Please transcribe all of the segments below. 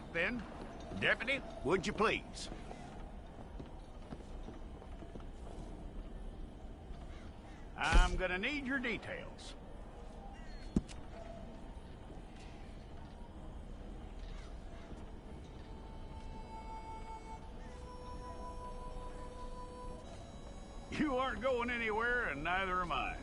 right, then. Deputy, would you please? I'm gonna need your details. You aren't going anywhere, and neither am I.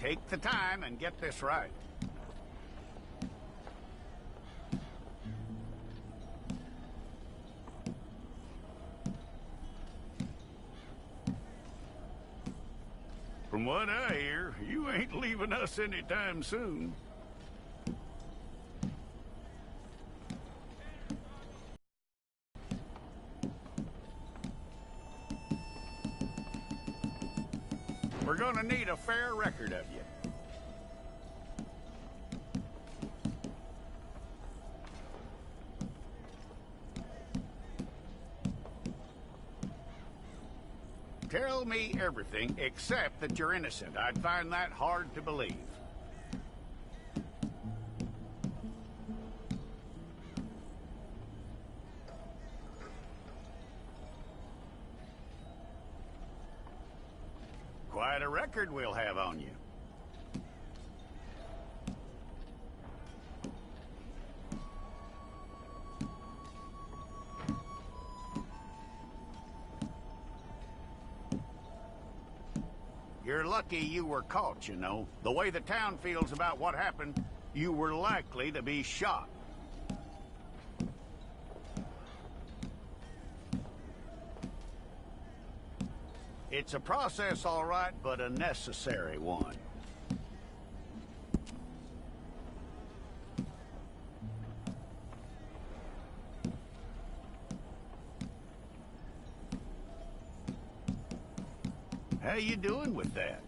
Take the time and get this right. From what I hear, you ain't leaving us anytime soon. We're gonna need a fair record of you. Tell me everything except that you're innocent. I'd find that hard to believe. Quite a record we'll have on you. You're lucky you were caught, you know. The way the town feels about what happened, you were likely to be shot. It's a process, all right, but a necessary one. How you doing with that?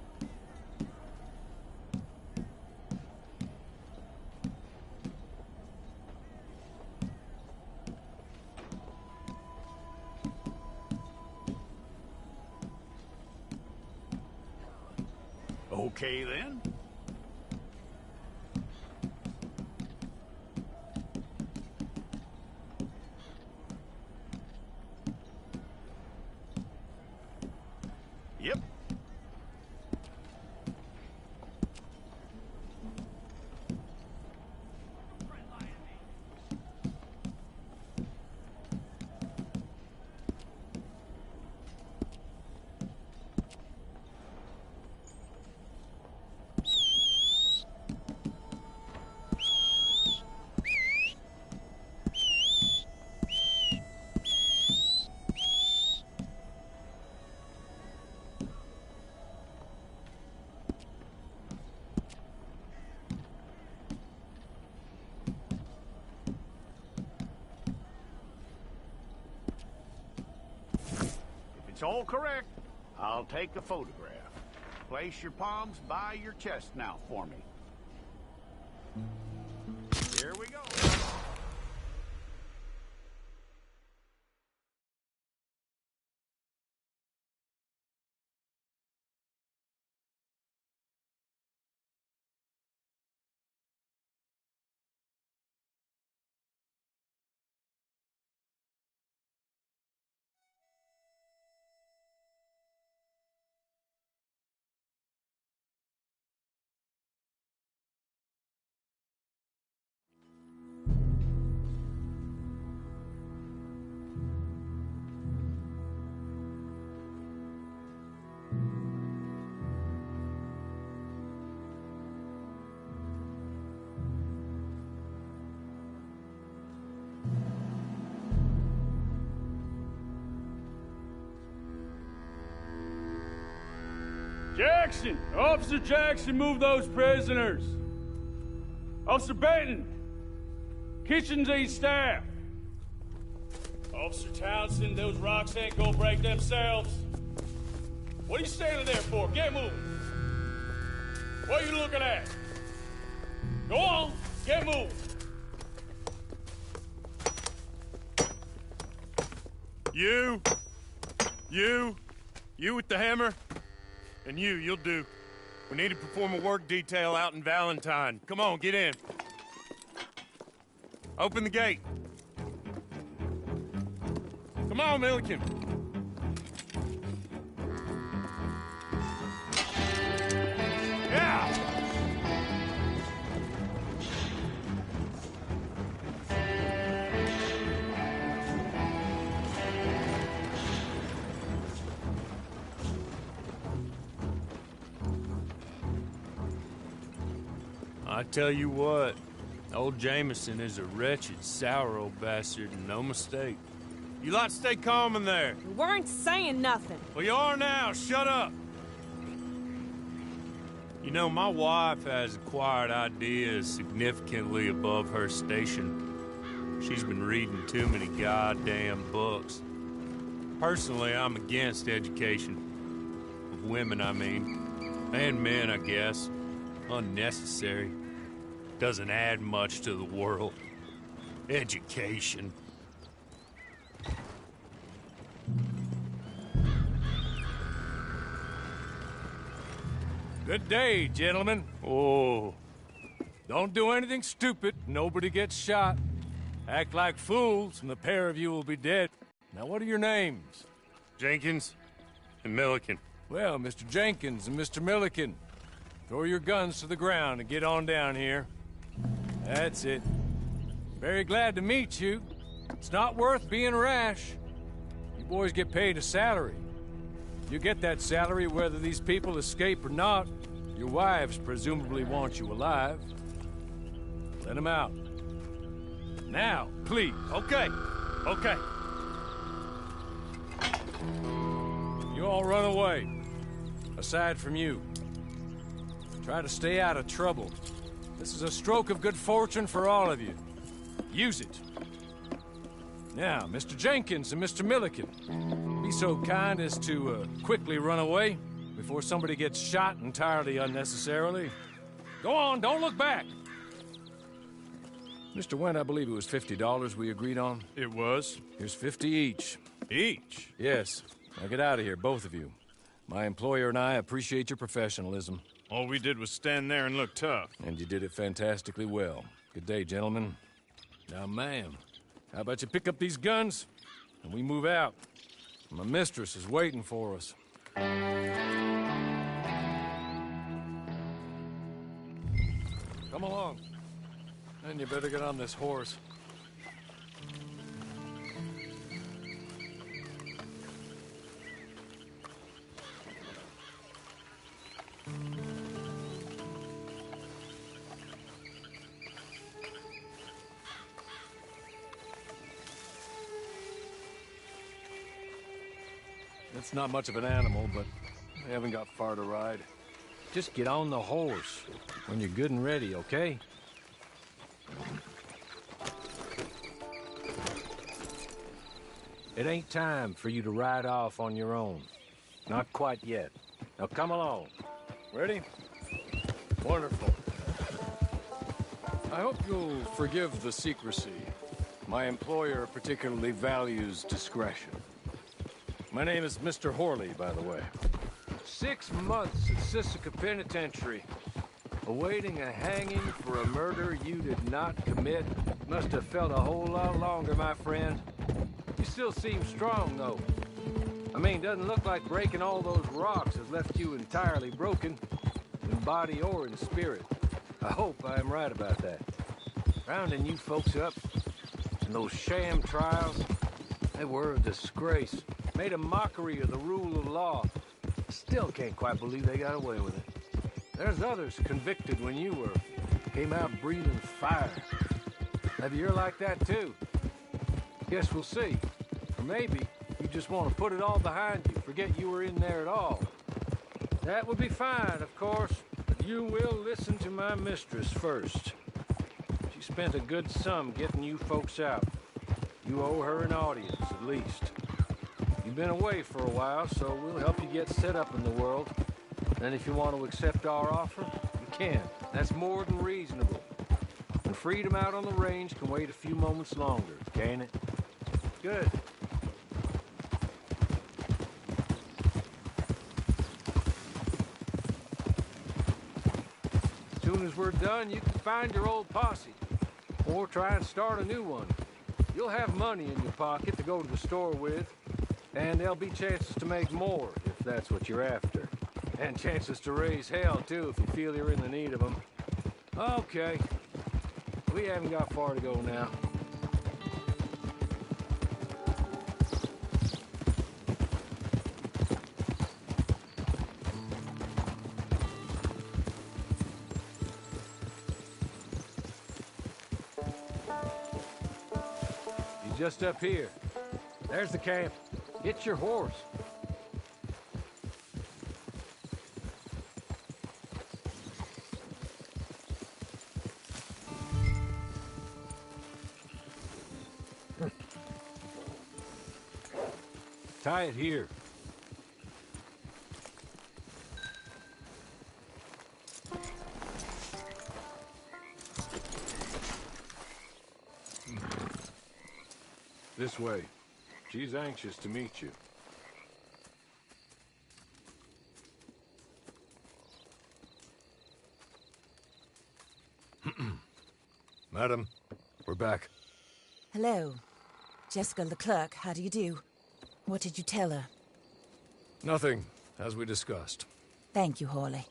Okay, then. Yep. It's all correct. I'll take a photograph. Place your palms by your chest now for me. Here we go. Jackson! Officer Jackson, move those prisoners! Officer Benton! Kitchens and staff! Officer Townsend, those rocks ain't gonna break themselves. What are you standing there for? Get moving! What are you looking at? Go on, get moving! You! You with the hammer? And you'll do. We need to perform a work detail out in Valentine. Come on, get in. Open the gate. Come on, Milliken. Yeah! I tell you what, old Jameson is a wretched, sour old bastard, and no mistake. You lot stay calm in there. We weren't saying nothing. Well, you are now. Shut up. You know, my wife has acquired ideas significantly above her station. She's been reading too many goddamn books. Personally, I'm against education. Of women, I mean. And men, I guess. Unnecessary. Doesn't add much to the world. Education. Good day, gentlemen. Oh. Don't do anything stupid. Nobody gets shot. Act like fools, and the pair of you will be dead. Now, what are your names? Jenkins and Milliken. Well, Mr. Jenkins and Mr. Milliken, throw your guns to the ground and get on down here. That's it. Very glad to meet you. It's not worth being rash. You boys get paid a salary. You get that salary whether these people escape or not. Your wives presumably want you alive. Let them out. Now, please. Okay. Okay. You all run away. Aside from you. Try to stay out of trouble. This is a stroke of good fortune for all of you. Use it. Now, Mr. Jenkins and Mr. Milliken, be so kind as to quickly run away before somebody gets shot entirely unnecessarily. Go on, don't look back. Mr. Wendt, I believe it was $50 we agreed on. It was. Here's 50 each. Each? Yes. Now get out of here, both of you. My employer and I appreciate your professionalism. All we did was stand there and look tough. And you did it fantastically well. Good day, gentlemen. Now, ma'am, how about you pick up these guns and we move out? My mistress is waiting for us. Come along. And you better get on this horse. It's not much of an animal, but I haven't got far to ride. Just get on the horse when you're good and ready, okay? It ain't time for you to ride off on your own. Not quite yet. Now come along. Ready? Wonderful. I hope you'll forgive the secrecy. My employer particularly values discretion. My name is Mr. Horley, by the way. 6 months at Sisika Penitentiary, awaiting a hanging for a murder you did not commit. Must have felt a whole lot longer, my friend. You still seem strong, though. I mean, doesn't look like breaking all those rocks has left you entirely broken, in body or in spirit. I hope I am right about that. Rounding you folks up, and those sham trials, they were a disgrace. Made a mockery of the rule of law. Still can't quite believe they got away with it. There's others convicted when you were. Came out breathing fire. Maybe you're like that too. Guess we'll see. Or maybe you just want to put it all behind you, forget you were in there at all. That would be fine, of course, but you will listen to my mistress first. She spent a good sum getting you folks out. You owe her an audience, at least. You've been away for a while, so we'll help you get set up in the world. And if you want to accept our offer, you can. That's more than reasonable. And freedom out on the range can wait a few moments longer, can't it? Good. soon as we're done, you can find your old posse. Or try and start a new one. You'll have money in your pocket to go to the store with, and there'll be chances to make more, if that's what you're after. And chances to raise hell, too, if you feel you're in the need of them. Okay. We haven't got far to go now. He's just up here. There's the camp. Get your horse. Tie it here. This way. She's anxious to meet you. Madam, we're back. Hello. Jessica Leclerc, how do you do? What did you tell her? Nothing, as we discussed. Thank you, Hawley.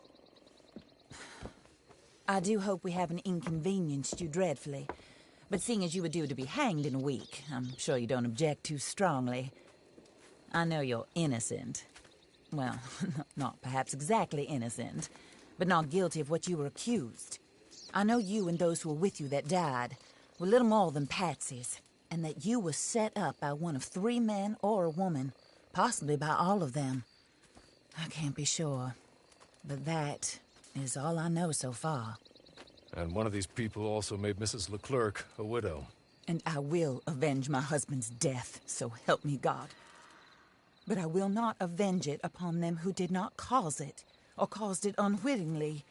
I do hope we haven't inconvenienced you dreadfully. But seeing as you were due to be hanged in a week, I'm sure you don't object too strongly. I know you're innocent. Well, not perhaps exactly innocent, but not guilty of what you were accused. I know you and those who were with you that died were little more than patsies, and that you were set up by one of 3 men or a woman, possibly by all of them. I can't be sure, but that is all I know so far. And one of these people also made Mrs. Leclerc a widow. And I will avenge my husband's death, so help me God. But I will not avenge it upon them who did not cause it, or caused it unwittingly.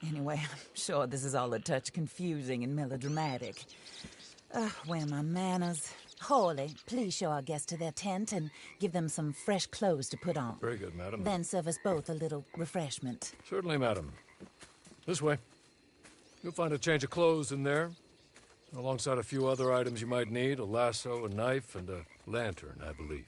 Anyway, I'm sure this is all a touch confusing and melodramatic. Where are my manners? Hawley, please show our guests to their tent and give them some fresh clothes to put on. Very good, madam. Then serve us both a little refreshment. Certainly, madam. This way. You'll find a change of clothes in there, alongside a few other items you might need, a lasso, a knife, and a lantern, I believe.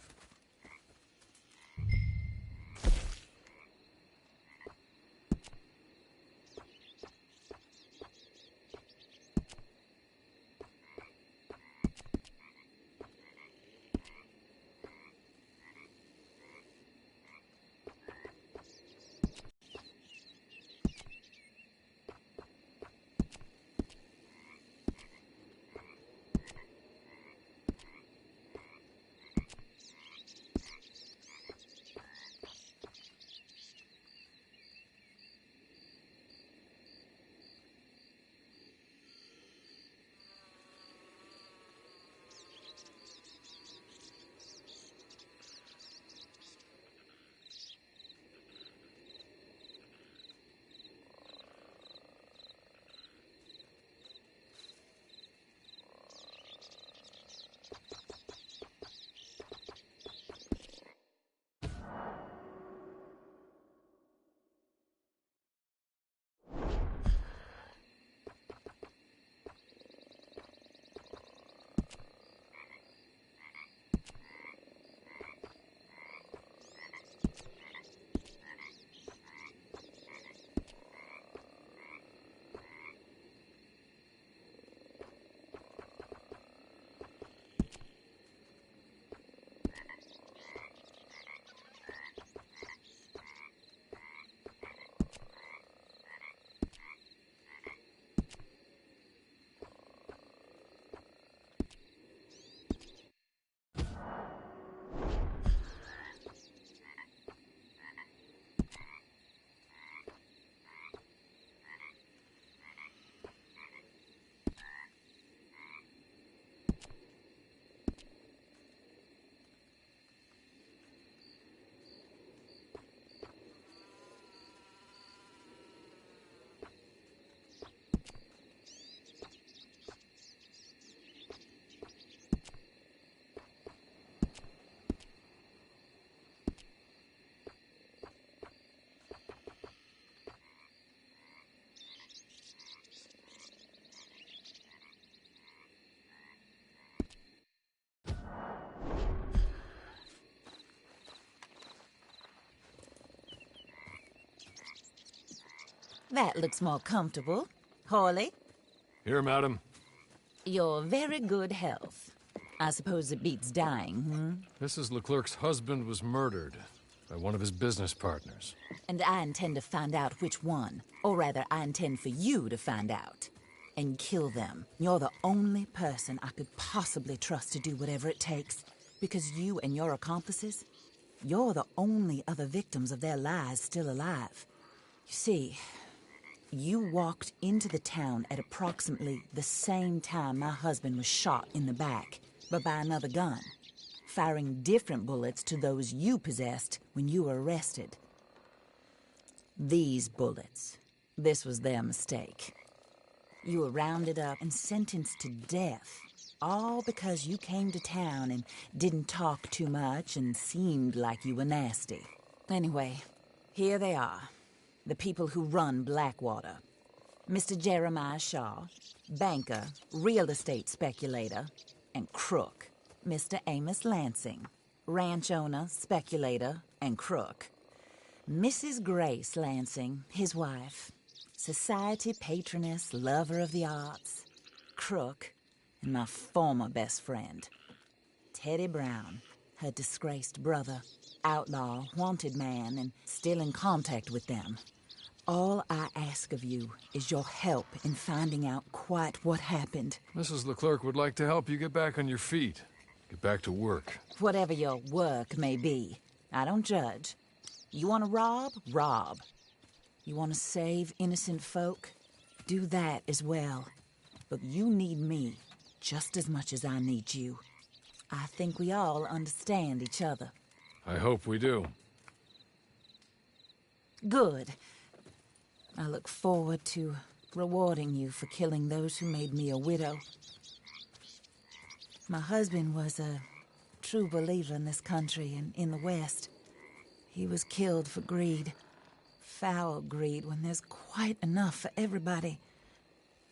That looks more comfortable. Hawley, Here, madam. your very good health. I suppose it beats dying, Mrs. Leclerc's husband was murdered by one of his business partners. And I intend to find out which one. Or rather, I intend for you to find out. And kill them. You're the only person I could possibly trust to do whatever it takes. Because you and your accomplices, you're the only other victims of their lies still alive. You see, you walked into the town at approximately the same time my husband was shot in the back, but by another gun, firing different bullets to those you possessed when you were arrested. These bullets, this was their mistake. You were rounded up and sentenced to death, all because you came to town and didn't talk too much and seemed like you were nasty. Anyway, here they are, the people who run Blackwater. Mr. Jeremiah Shaw, banker, real estate speculator, and crook. Mr. Amos Lansing, ranch owner, speculator, and crook. Mrs. Grace Lansing, his wife, society patroness, lover of the arts, crook, and my former best friend. Teddy Brown, her disgraced brother, outlaw, wanted man, and still in contact with them. All I ask of you is your help in finding out quite what happened. Mrs. Leclerc would like to help you get back on your feet. Get back to work. Whatever your work may be, I don't judge. You want to rob? Rob. You want to save innocent folk? Do that as well. But you need me just as much as I need you. I think we all understand each other. I hope we do. Good. I look forward to rewarding you for killing those who made me a widow. My husband was a true believer in this country and in the West. He was killed for greed. Foul greed when there's quite enough for everybody.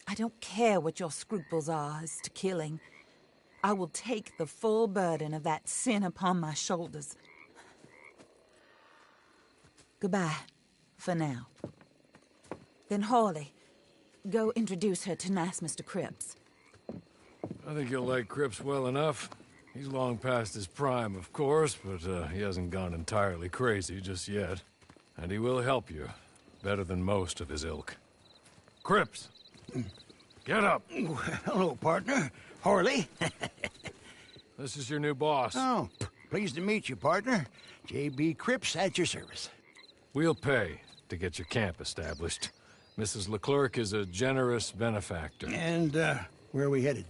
I don't care what your scruples are as to killing. I will take the full burden of that sin upon my shoulders. Goodbye, for now. Then Hawley, go introduce her to nice Mr. Cripps. I think you'll like Cripps well enough. He's long past his prime, of course, but he hasn't gone entirely crazy just yet. And he will help you, better than most of his ilk. Cripps! Get up! Hello, partner. Harley. This is your new boss. Oh, pleased to meet you, partner. J.B. Cripps at your service. We'll pay to get your camp established. Mrs. Leclerc is a generous benefactor. And, where are we headed?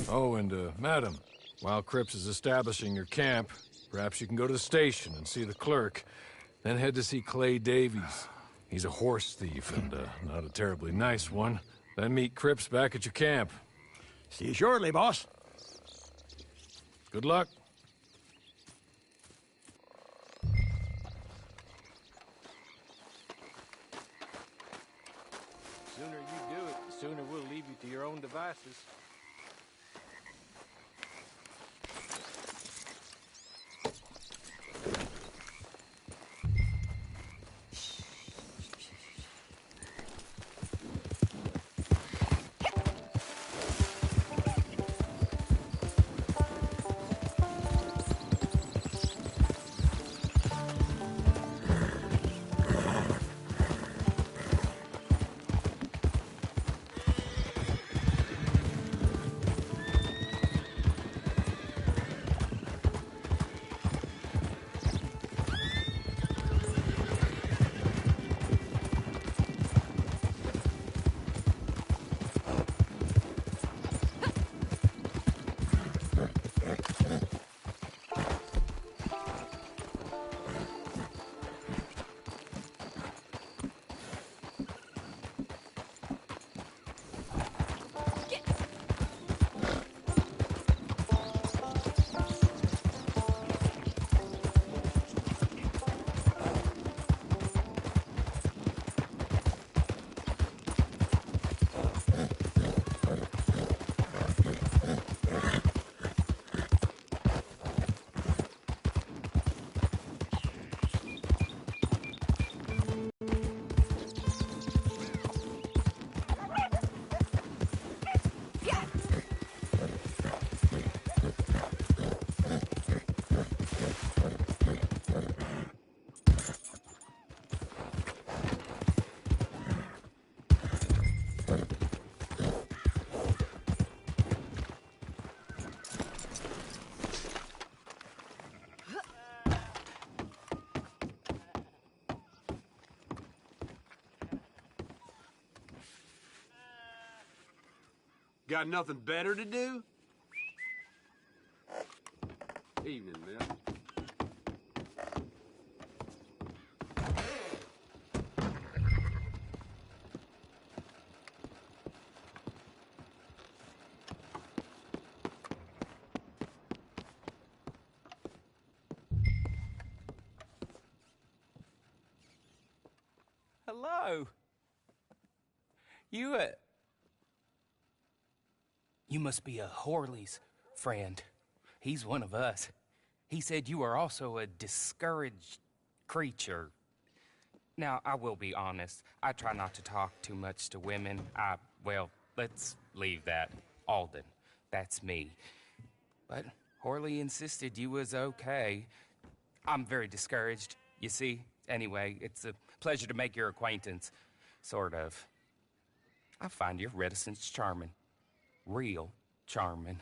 Oh, and, madam, while Cripps is establishing your camp, perhaps you can go to the station and see the clerk, then head to see Clay Davies. He's a horse thief and, not a terribly nice one. Then meet Cripps back at your camp. See you shortly, boss. Good luck. The sooner you do it, the sooner we'll leave you to your own devices. Got nothing better to do? Evening, man. Hello. You must be a Horley's friend. He's one of us. He said you are also a discouraged creature. Now, I will be honest. I try not to talk too much to women. Well, let's leave that. Alden, that's me. But Horley insisted you was okay. I'm very discouraged, you see. Anyway, it's a pleasure to make your acquaintance. Sort of. I find your reticence charming. Real charming.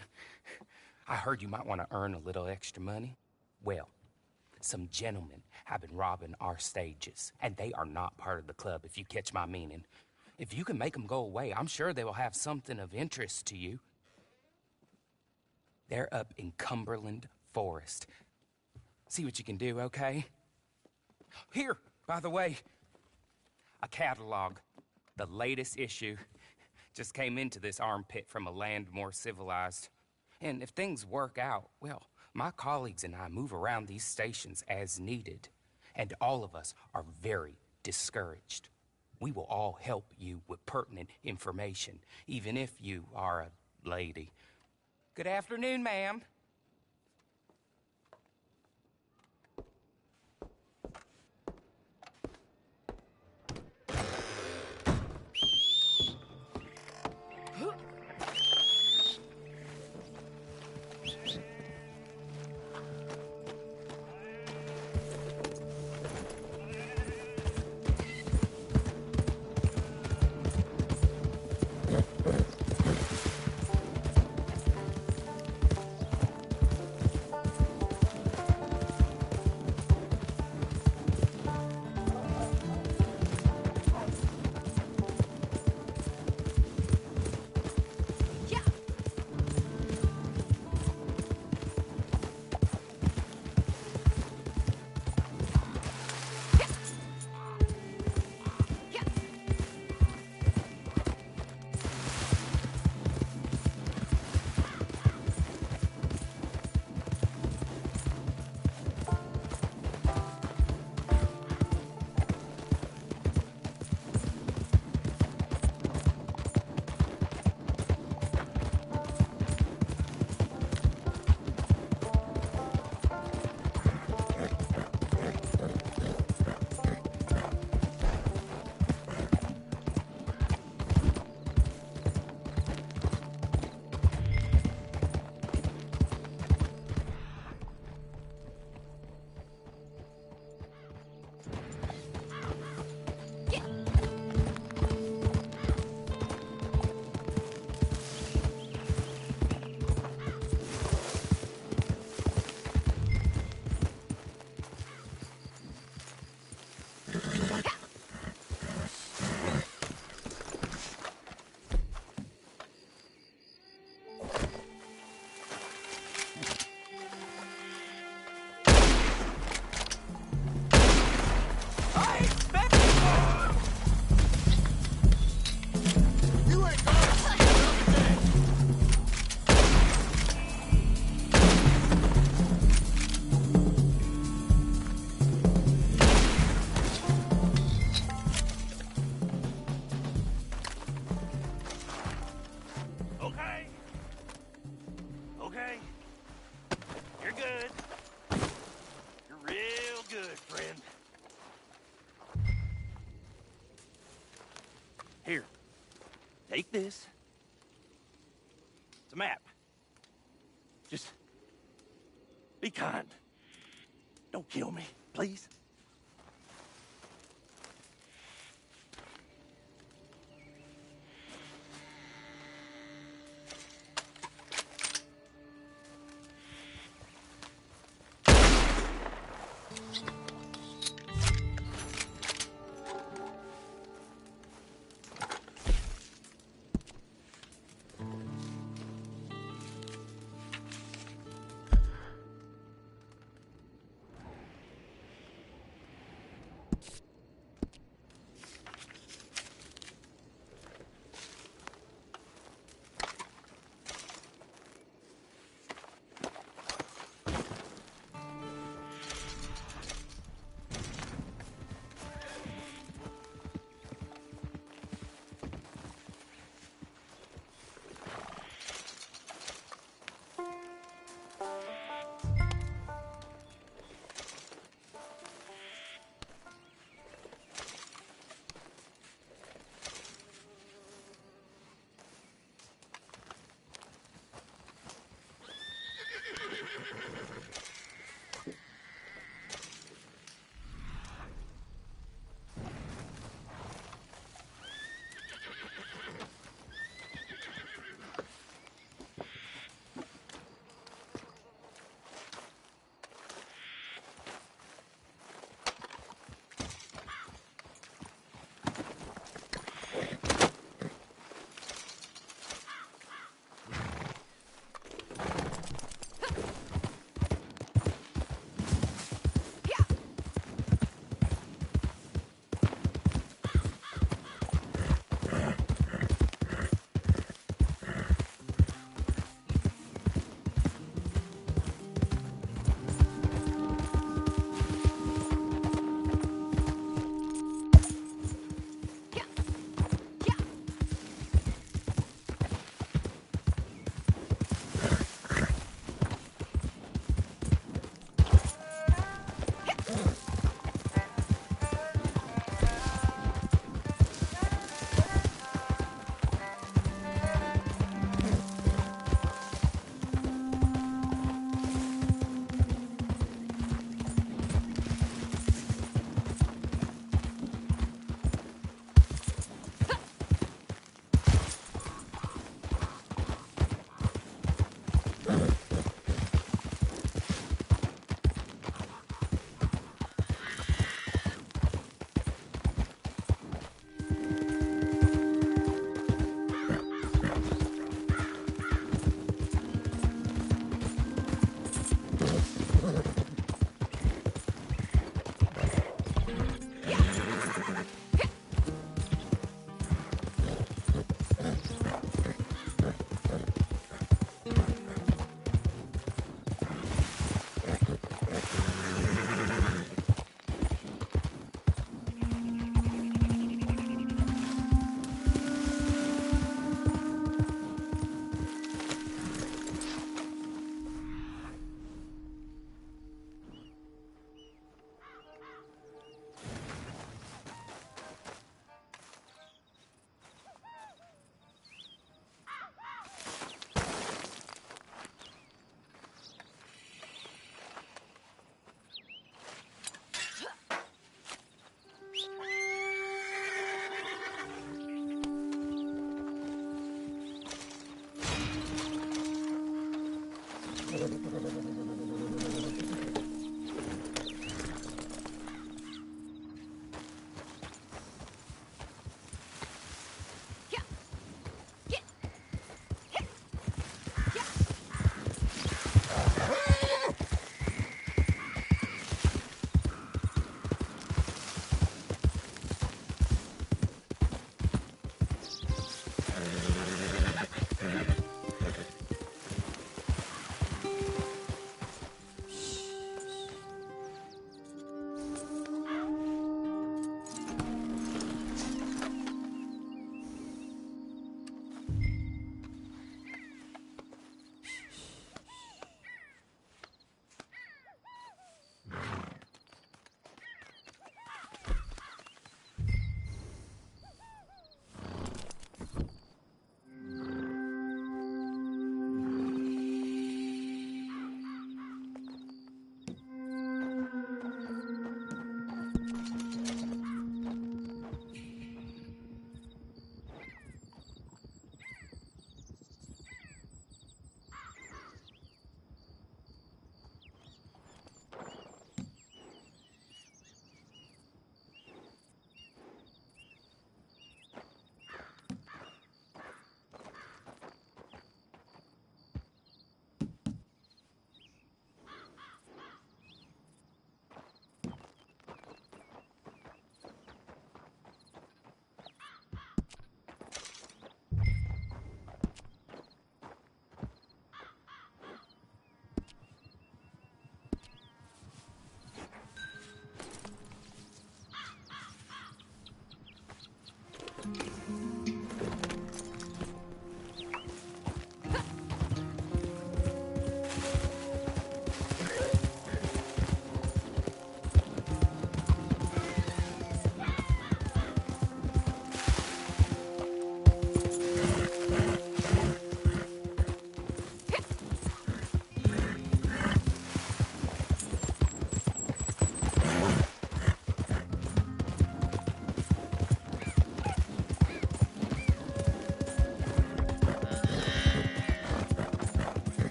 I heard you might want to earn a little extra money. Well, some gentlemen have been robbing our stages, and they are not part of the club, if you catch my meaning. If you can make them go away, I'm sure they will have something of interest to you. They're up in Cumberland Forest. See what you can do, okay? Here, by the way, a catalog. The latest issue. Just came into this armpit from a land more civilized. And if things work out, well, my colleagues and I move around these stations as needed. And all of us are very discouraged. We will all help you with pertinent information, even if you are a lady. Good afternoon, ma'am. Here, take this. It's a map. Just be kind. Don't kill me, please.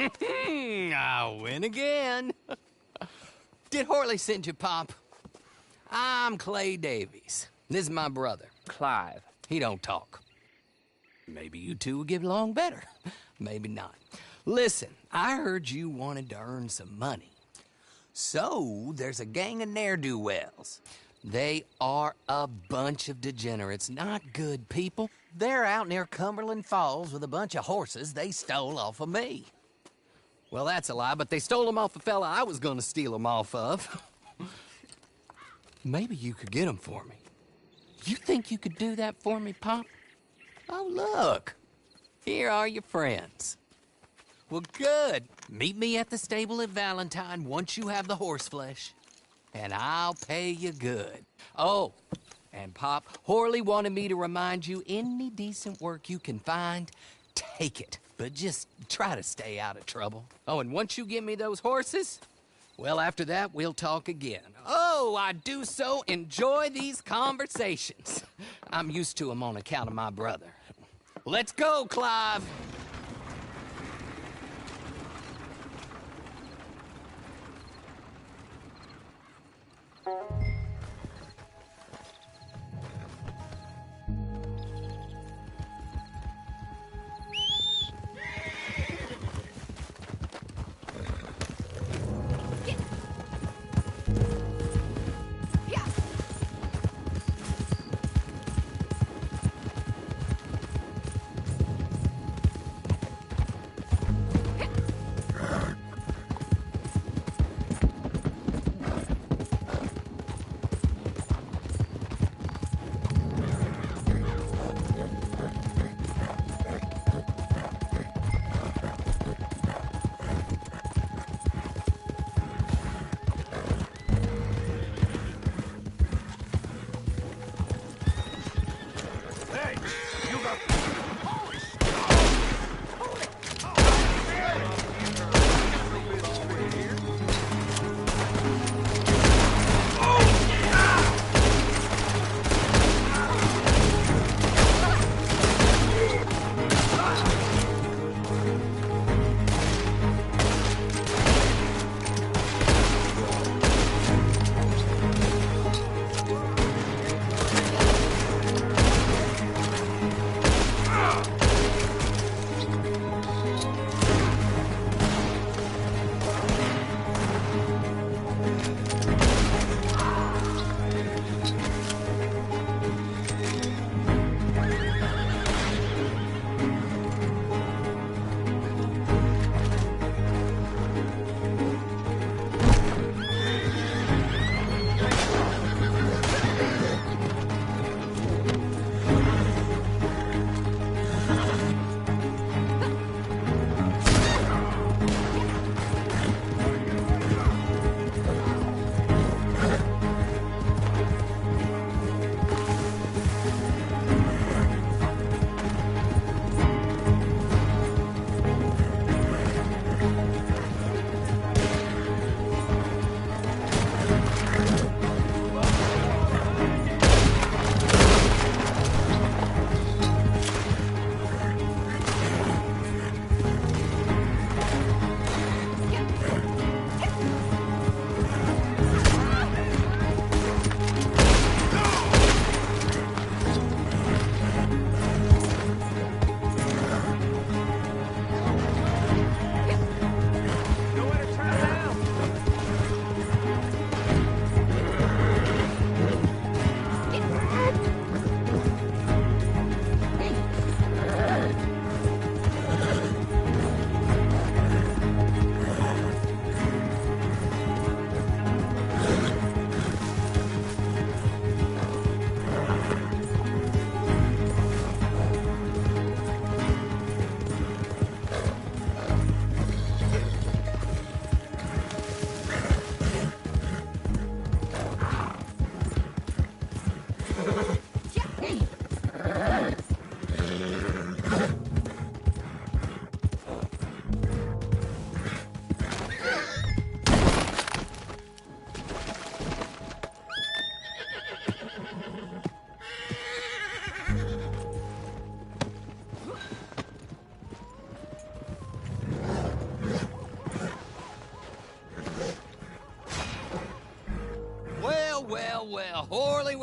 I win again. Did Horley send you, Pop? I'm Clay Davies. This is my brother, Clive. He don't talk. Maybe you two will get along better. Maybe not. Listen, I heard you wanted to earn some money. So, there's a gang of ne'er-do-wells. They are a bunch of degenerates, not good people. They're out near Cumberland Falls with a bunch of horses they stole off of me. Well, that's a lie, but they stole them off a fella I was gonna steal them off of. Maybe you could get them for me. You think you could do that for me, Pop? Oh, look. Here are your friends. Well, good. Meet me at the stable at Valentine once you have the horse flesh. And I'll pay you good. Oh, and Pop, Horley wanted me to remind you, any decent work you can find, take it. But just try to stay out of trouble. Oh, and once you give me those horses, well, after that, we'll talk again. Oh, I do so enjoy these conversations. I'm used to them on account of my brother. Let's go, Clive.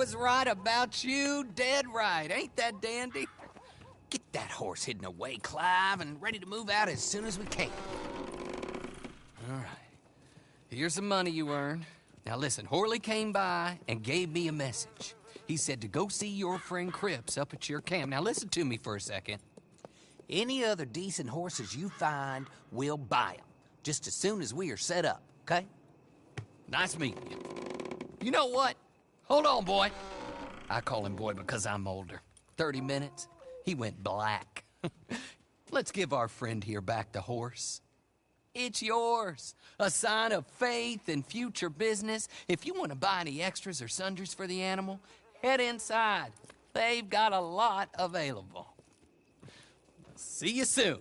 was right about you, dead right. Ain't that dandy? Get that horse hidden away, Clive, and ready to move out as soon as we can. All right. Here's the money you earned. Now listen, Horley came by and gave me a message. He said to go see your friend Cripps up at your camp. Now listen to me for a second. Any other decent horses you find, we'll buy them. Just as soon as we are set up, okay? Nice meeting you. You know what? Hold on, boy. I call him boy because I'm older. 30 minutes, he went black. Let's give our friend here back the horse. It's yours. A sign of faith and future business. If you want to buy any extras or sundries for the animal, head inside. They've got a lot available. See you soon.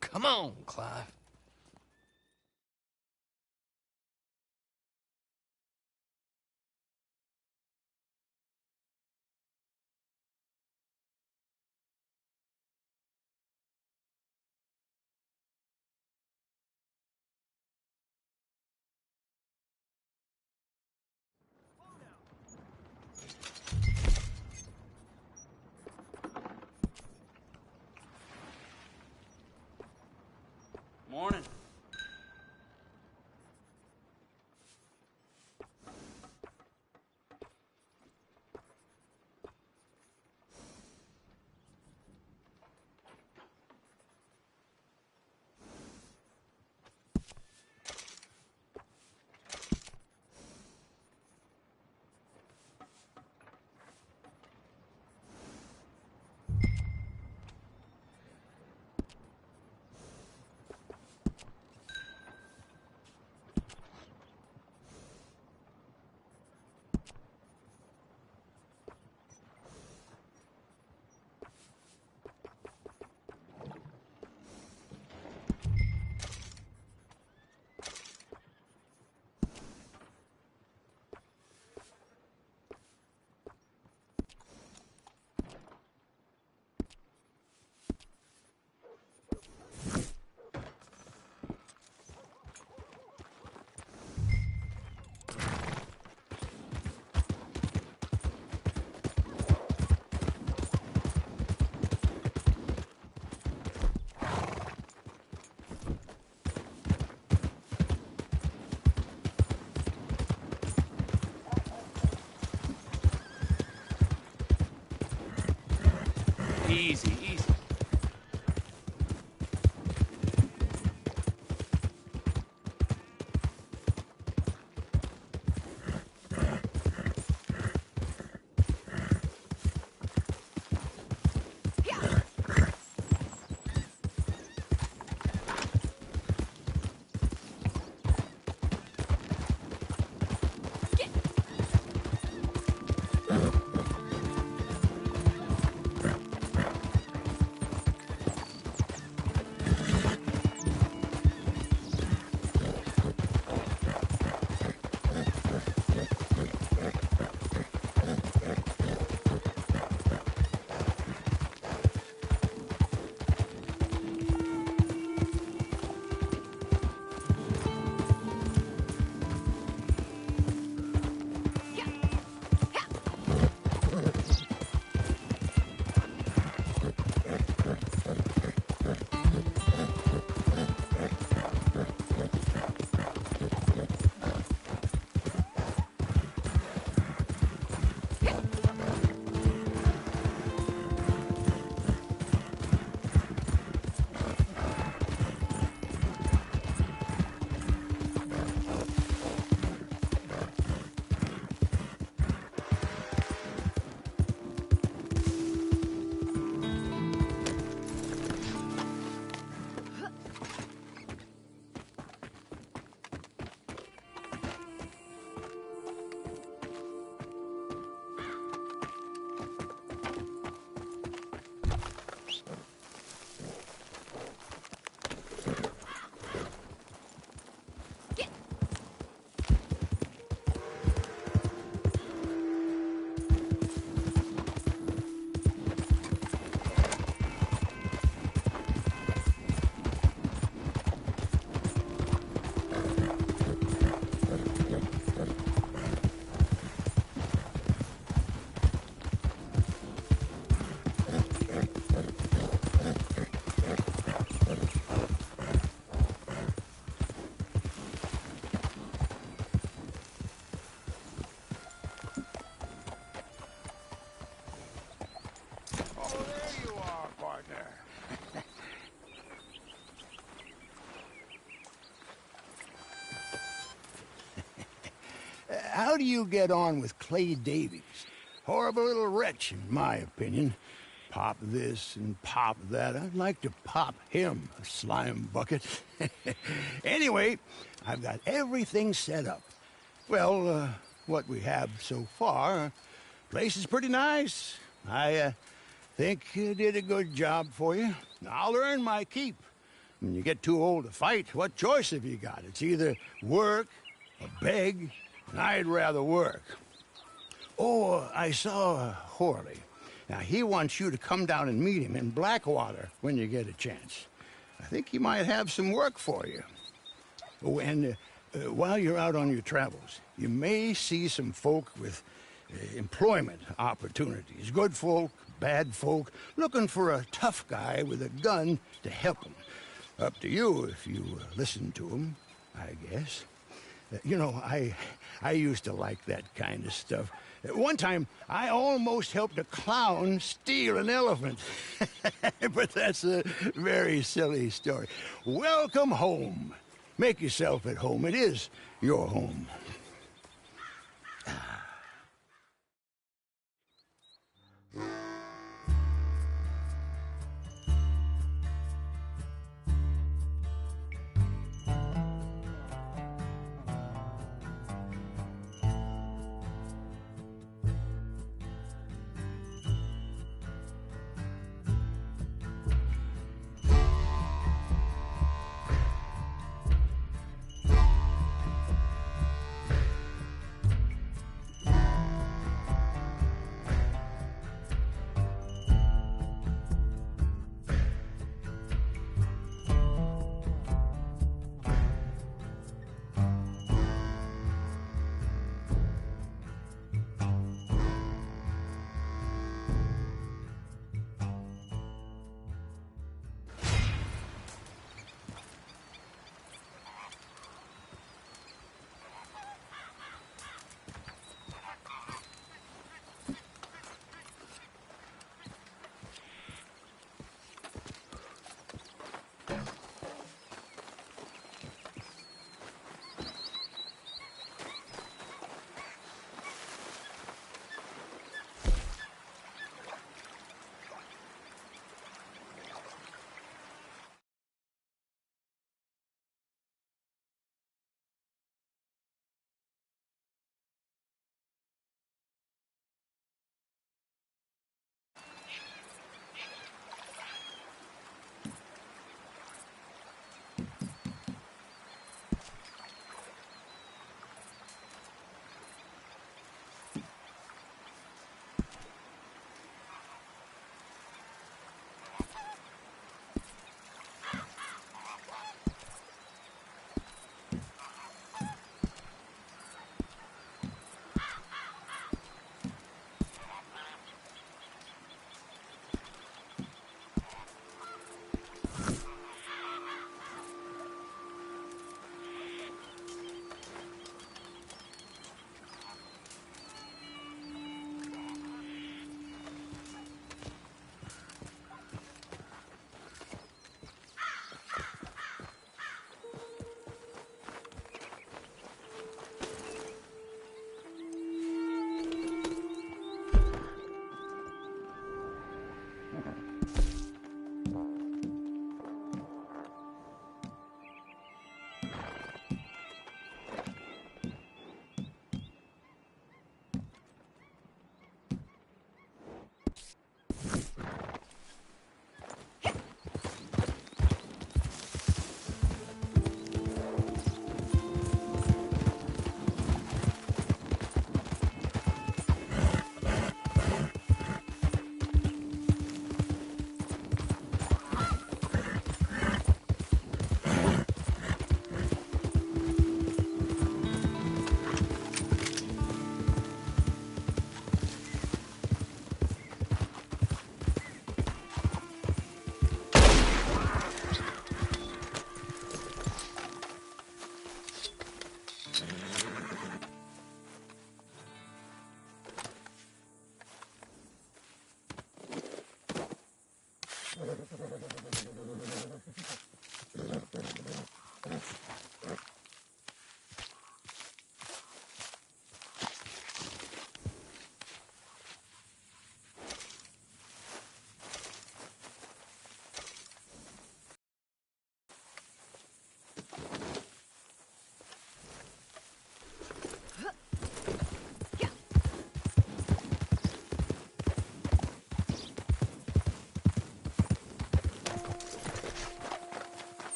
Come on, Clive. Morning. Easy, easy. partner. How do you get on with Clay Davies? Horrible little wretch, in my opinion. Pop this and pop that. I'd like to pop him, a slime bucket. Anyway, I've got everything set up. Well, what we have so far, place is pretty nice. I think you did a good job for you. I'll earn my keep. When you get too old to fight, what choice have you got? It's either work or beg. I'd rather work. Oh, I saw Horley. Now, he wants you to come down and meet him in Blackwater when you get a chance. I think he might have some work for you. Oh, and while you're out on your travels, you may see some folk with employment opportunities. Good folk, bad folk, looking for a tough guy with a gun to help them. Up to you if you listen to them, I guess. You know, I used to like that kind of stuff. One time, I almost helped a clown steal an elephant. But that's a very silly story. Welcome home. Make yourself at home. It is your home.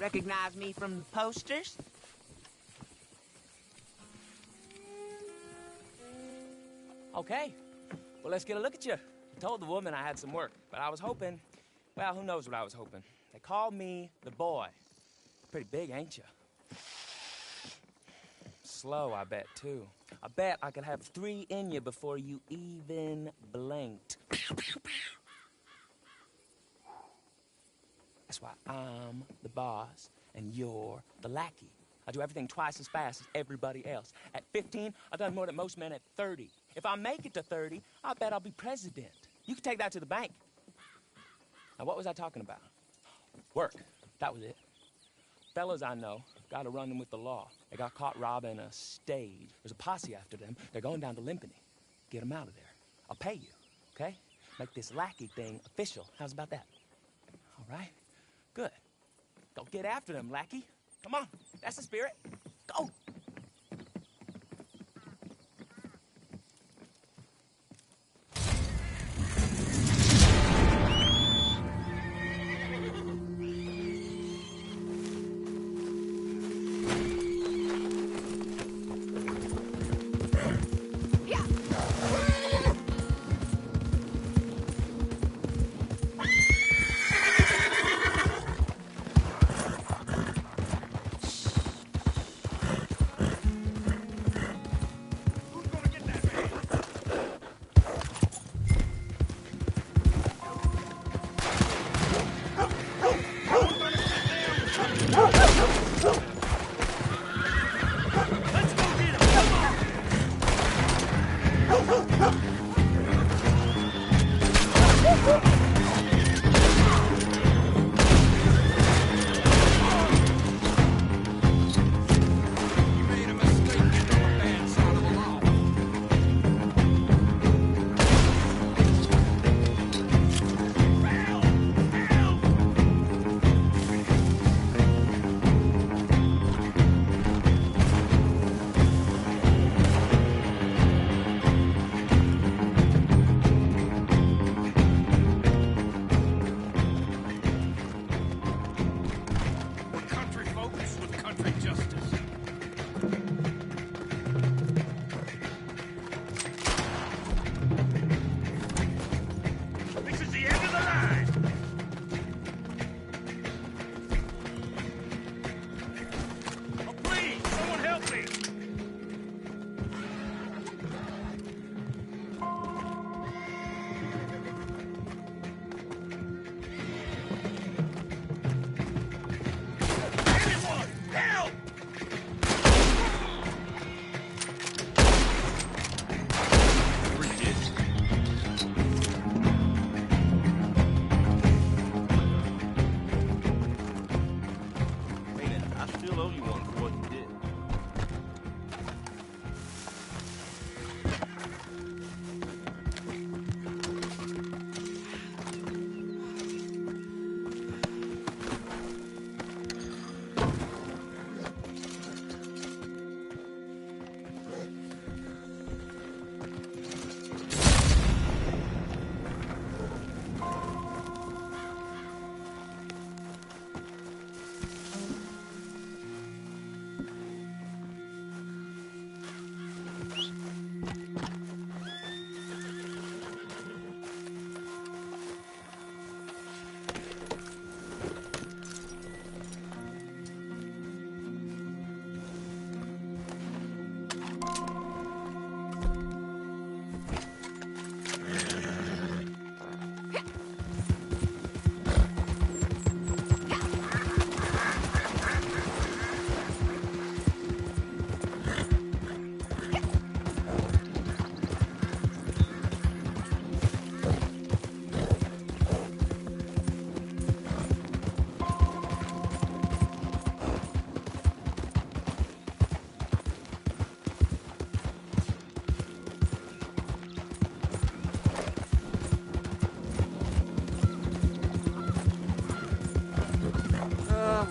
Recognize me from the posters? Okay. Well, let's get a look at you. I told the woman I had some work, but I was hoping... Well, who knows what I was hoping. They called me the boy. Pretty big, ain't you? Slow, I bet, too. I bet I could have 3 in you before you even blinked. That's why I'm the boss and you're the lackey. I do everything twice as fast as everybody else. At 15, I've done more than most men at 30. If I make it to 30, I bet I'll be president. You can take that to the bank. Now, what was I talking about? Work. That was it. Fellas I know got to run them with the law. They got caught robbing a stage. There's a posse after them. They're going down to Limpany. Get them out of there. I'll pay you, okay? Make this lackey thing official. How's about that? All right? Good. Go get after them, lackey. Come on. That's the spirit. Go.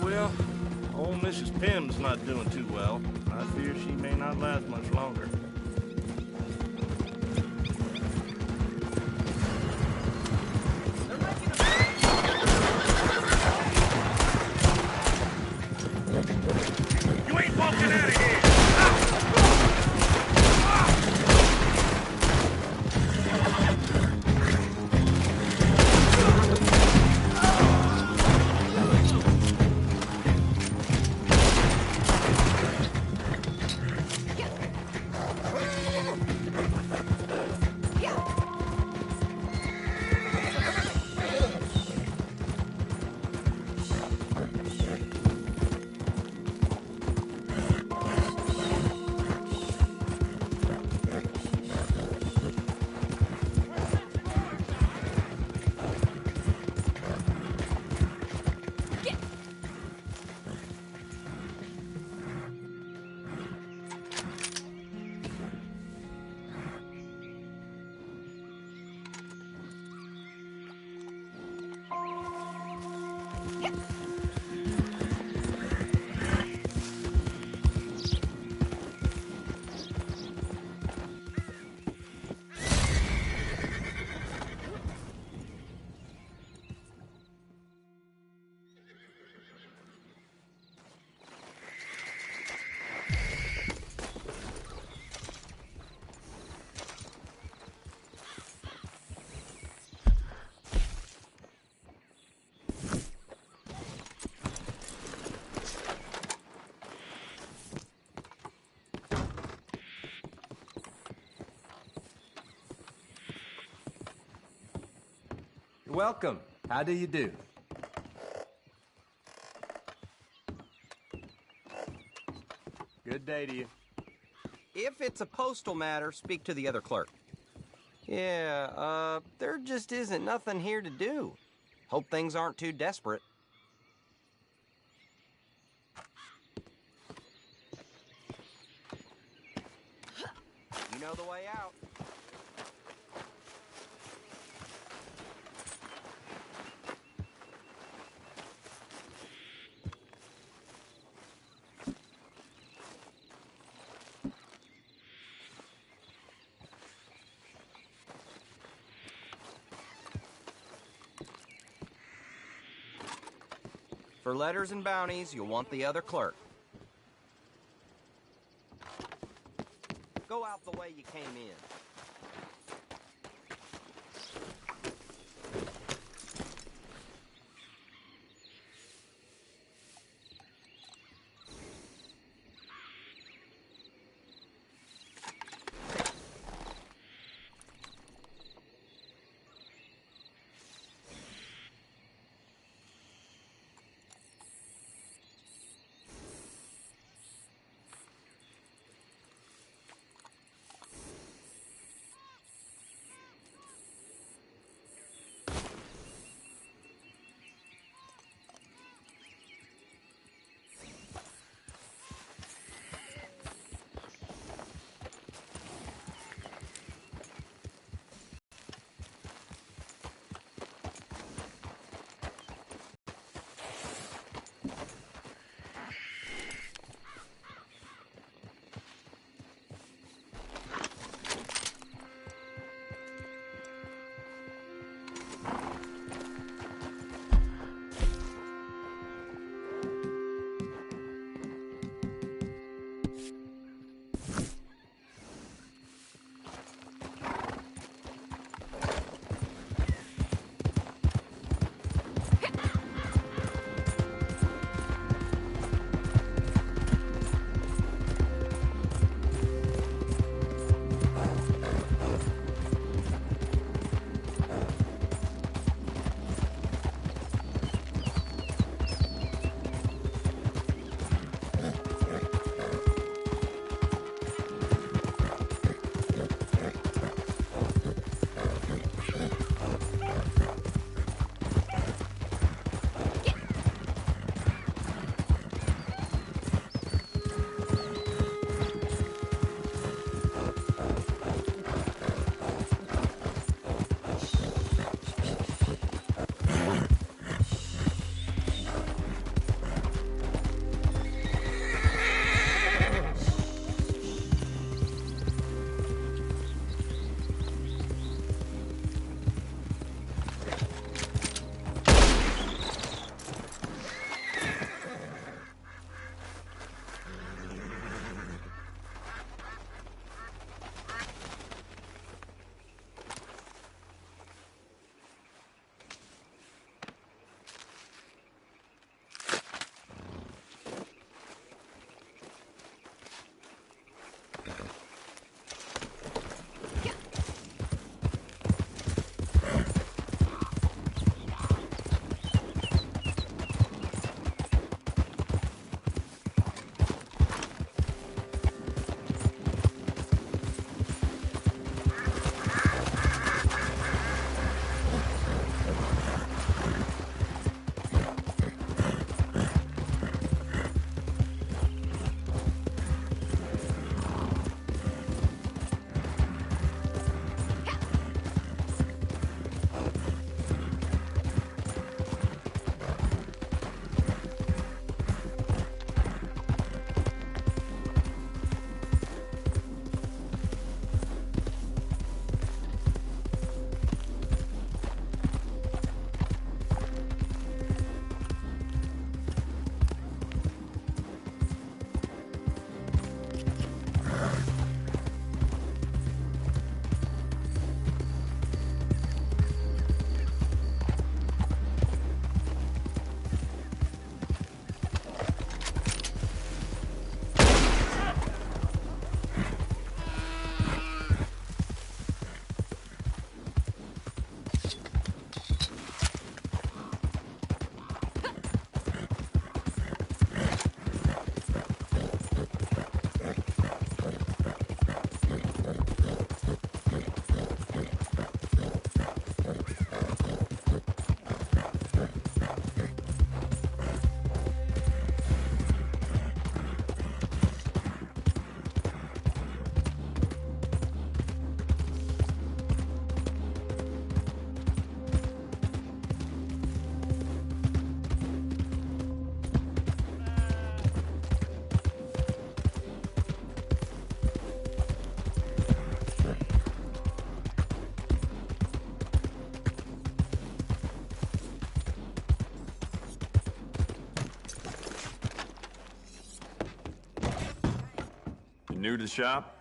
Well, old Mrs. Pym's not doing too well. I fear she may not last much longer. Welcome. How do you do? Good day to you. If it's a postal matter, speak to the other clerk. Yeah, there just isn't nothing here to do. Hope things aren't too desperate. You know the way out. For letters and bounties, you'll want the other clerk. Go out the way you came in. new to the shop?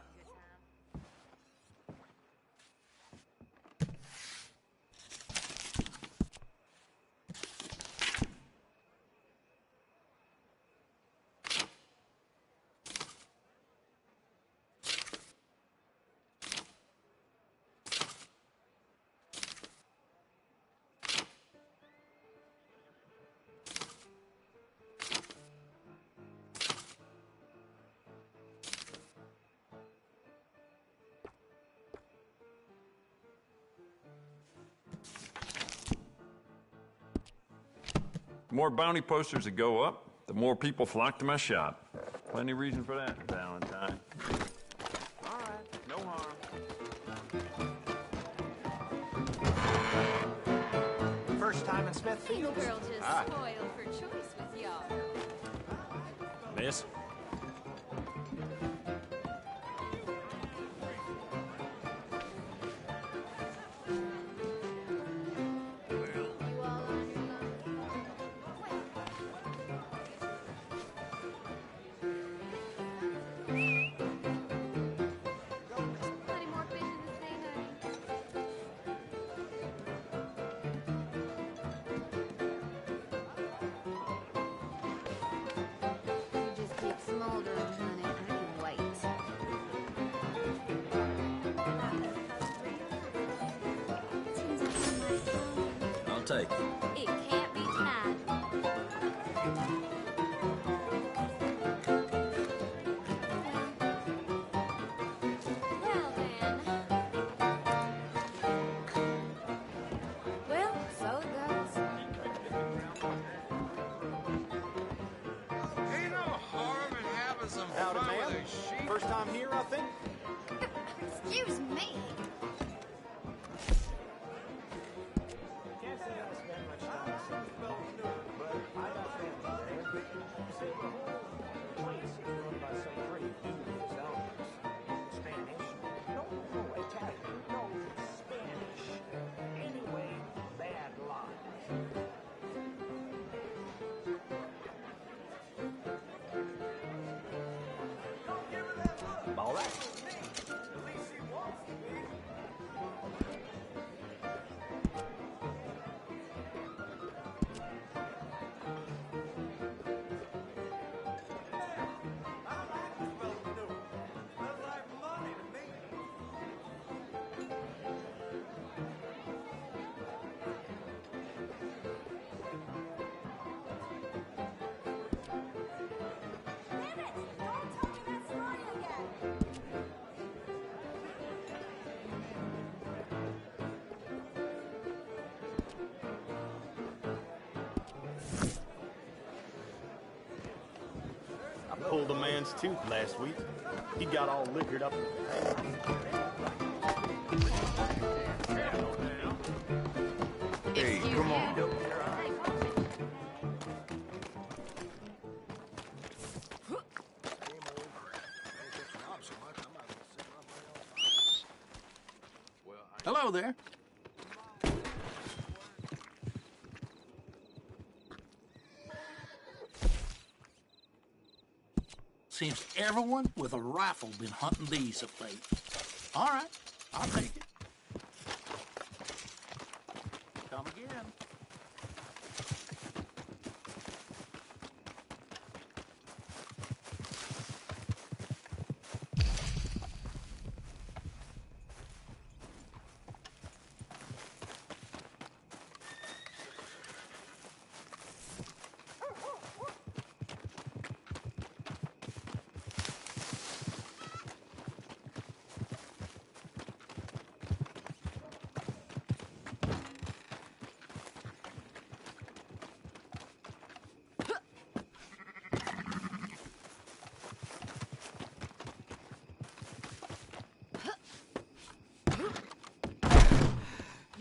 The more bounty posters that go up, the more people flock to my shop. Plenty of reason for that, Valentine. All right, no harm. First time in Smithfield. Girl just spoiled for choice with y'all. Miss? Take it. It can't be denied. Well, then. Well, so it goes. Ain't no harm in having some Howdy, fun ma'am. with a sheep. First time here, I think. Excuse me. All right. Pulled a man's tooth last week. He got all liquored up. Hey, come on. Hello there. Seems everyone with a rifle been hunting these of late. All right, I'll take it. Come again.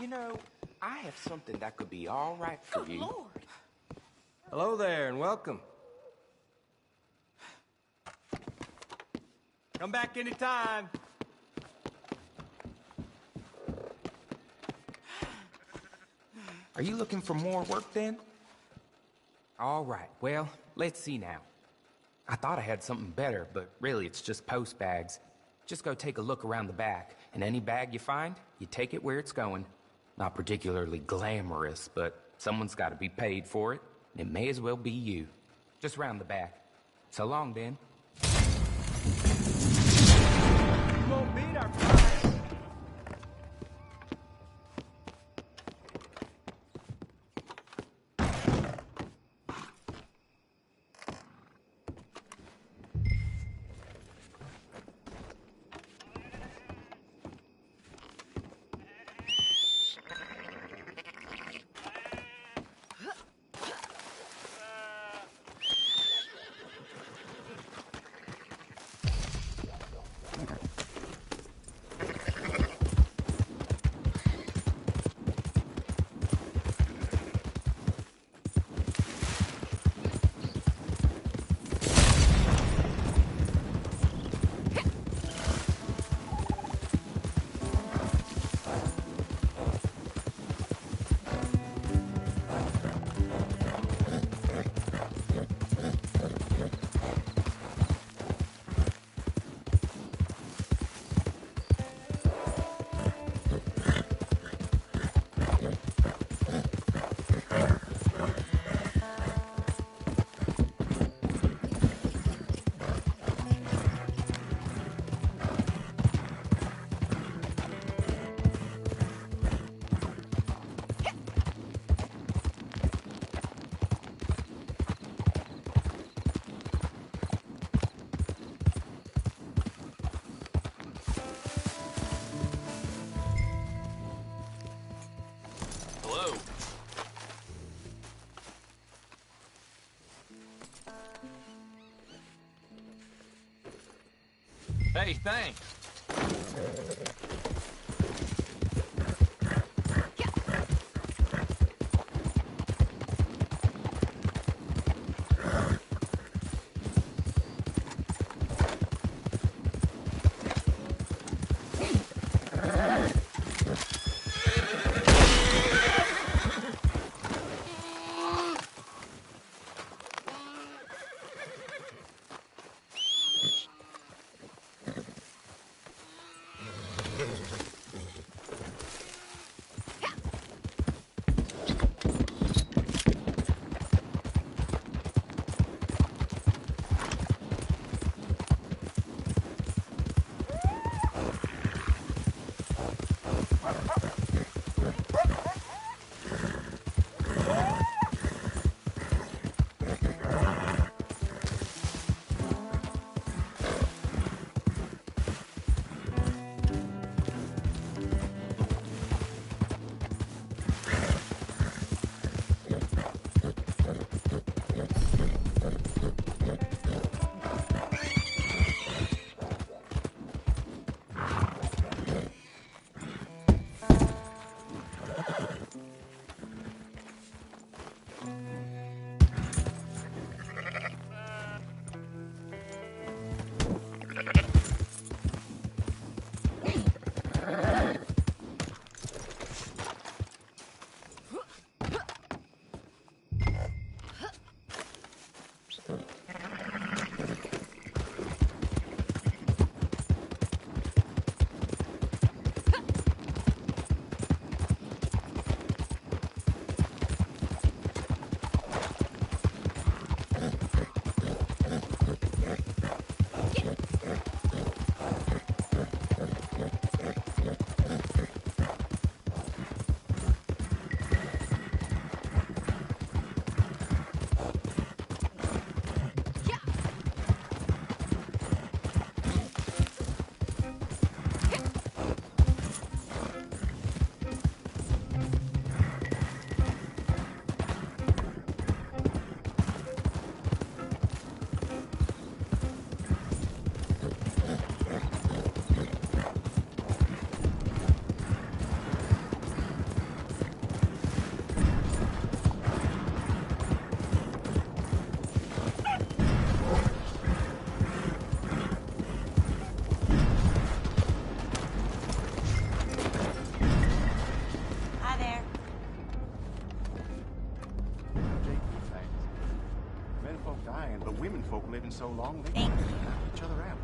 You know, I have something that could be all right for you. Lord. Hello there, and welcome. Come back anytime. Are you looking for more work then? All right, well, let's see now. I thought I had something better, but really it's just post bags. Just go take a look around the back, and any bag you find, you take it where it's going. Not particularly glamorous, but someone's got to be paid for it. It may as well be you. Just round the back. So long, Ben. You won't beat our price. Hello. Hey, thanks. been so long, they Thank you. help each other out.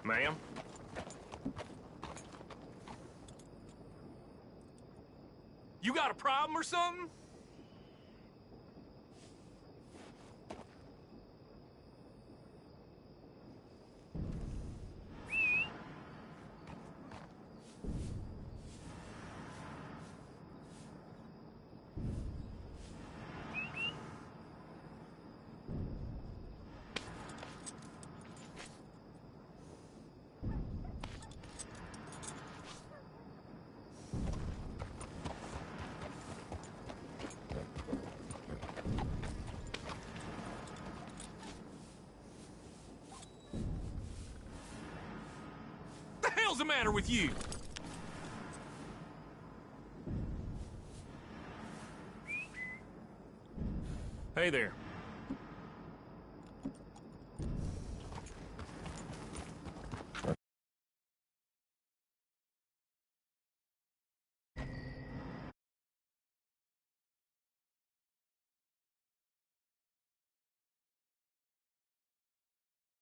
Ma'am? You got a problem or something? What the hell's the matter with you? Hey there.